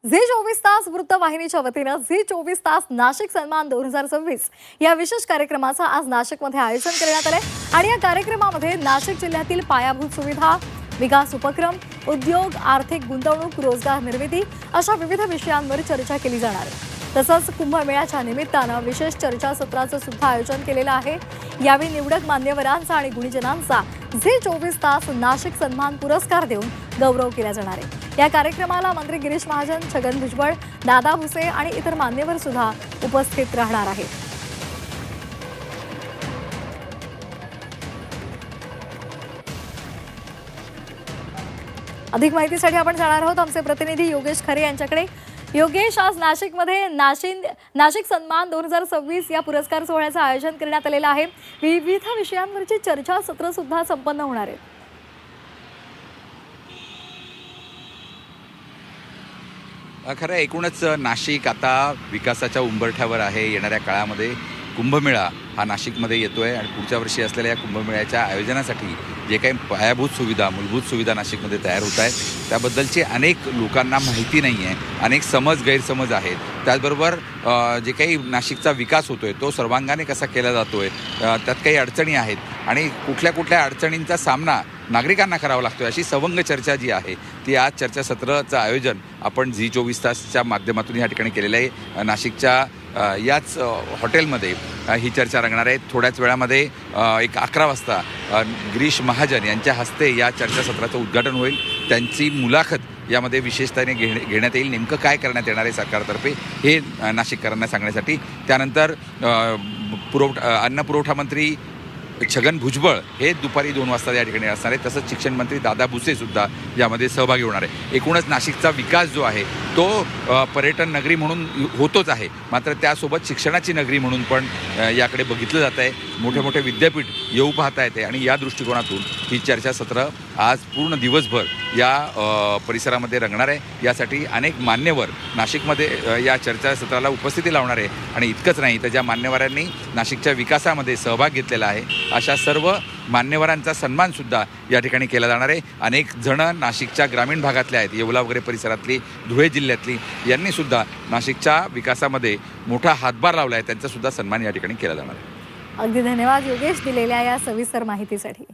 Zee 24 तास वृत्तवाहिनीच्या वतीनं Zee 24 तास नाशिक सन्मान 2026 या विशेष कार्यक्रमाचं आज नाशिकमध्ये आयोजन करण्यात आलंय आणि या कार्यक्रमामध्ये नाशिक जिल्ह्यातील पायाभूत सुविधा, विकास उपक्रम, उद्योग, आर्थिक गुंतवणूक, रोजगार निर्मिती अशा विविध विषयांवर चर्चा केली जाणार आहे। तसंच कुंभमेळ्याच्या निमित्तानं विशेष चर्चासत्राचं सुद्धा आयोजन केलेलं आहे। यावेळी निवडक मान्यवरांचा आणि गुणीजनांचा झी 24 तास नाशिक सन्मान पुरस्कार देऊन गौरव केला जाणार आहे। या कार्यक्रमाला मंत्री गिरीश महाजन, छगन भुजबळ, दादा भुसे आणि इतर मान्यवर सुद्धा उपस्थित राहणार आहेत। अधिक माहितीसाठी आपण जाणार आहोत आमचे प्रतिनिधी योगेश खरे यांच्याकडे। योगेश, आज नाशिकमध्ये नाशिक सन्मान 2026 या पुरस्कार सोहळ्याचं आयोजन करण्यात आलेलं आहे। विविध विषयांवरची चर्चासत्र सुद्धा संपन्न होणार आहेत। खरं एकूणच नाशिक आता विकासाच्या उंबरठ्यावर आहे। येणाऱ्या काळामध्ये कुंभमेळा हा नाशिकमध्ये येतोय आणि पुढच्या वर्षी असलेल्या या कुंभमेळ्याच्या आयोजनासाठी जे काही पायाभूत सुविधा, मूलभूत सुविधा नाशिकमध्ये तयार होत आहेत त्याबद्दलची अनेक लोकांना माहिती नाही आहे, अनेक गैरसमज आहेत। त्याचबरोबर जे काही नाशिकचा विकास होतोय तो सर्वांगाने कसा केला जातोय, त्यात काही अडचणी आहेत आणि कुठल्या अडचणींचा सामना नागरिकांना करावा लागतोय अशी सवंग चर्चा जी आहे ती आज चर्चासत्राचं आयोजन आपण झी 24 तासच्या माध्यमातून या ठिकाणी केलेलं आहे। नाशिकच्या याच हॉटेलमध्ये ही चर्चा रंगणार आहे। थोड्याच वेळामध्ये एक 11 वाजता गिरीश महाजन यांच्या हस्ते या चर्चासत्राचं उद्घाटन होईल। त्यांची मुलाखत यामध्ये विशेषतेने घेण्यात येईल। नेमकं काय करण्यात येणार आहे सरकारतर्फे हे नाशिककरांना सांगण्यासाठी। त्यानंतर अन्न पुरवठा मंत्री छगन भुजबळ हे दुपारी 2 वाजता या ठिकाणी असणार आहे। तसंच शिक्षण मंत्री दादा भुसे सुद्धा यामध्ये सहभागी होणार आहे। एकूणच नाशिकचा विकास जो आहे तो पर्यटन नगरी म्हणून होतोच आहे, मात्र त्यासोबत शिक्षणाची नगरी म्हणून पण याकडे बघितलं जात आहे। मोठे विद्यापीठ येऊ पाहता येते आणि या दृष्टिकोनातून ही चर्चासत्र आज पूर्ण दिवसभर या परिसरामध्ये रंगणार आहे। यासाठी अनेक मान्यवर नाशिकमध्ये या चर्चासत्राला उपस्थिती लावणार आहे आणि इतकंच नाही तर ज्या मान्यवरांनी नाशिकच्या विकासामध्ये सहभाग घेतलेला आहे अशा सर्व मान्यवरांचा सन्मान सुद्धा या ठिकाणी केला जाणार आहे। अनेक जण नाशिकच्या ग्रामीण भागातले आहेत, येवला वगैरे परिसरातली, धुळे जिल्ह्यातली, यांनी सुद्धा नाशिकच्या विकासामध्ये मोठा हातभार लावला आहे, त्यांचा सुद्धा सन्मान या ठिकाणी केला जाणार आहे। अगदी धन्यवाद योगेश दिलेल्या या सविस्तर माहितीसाठी।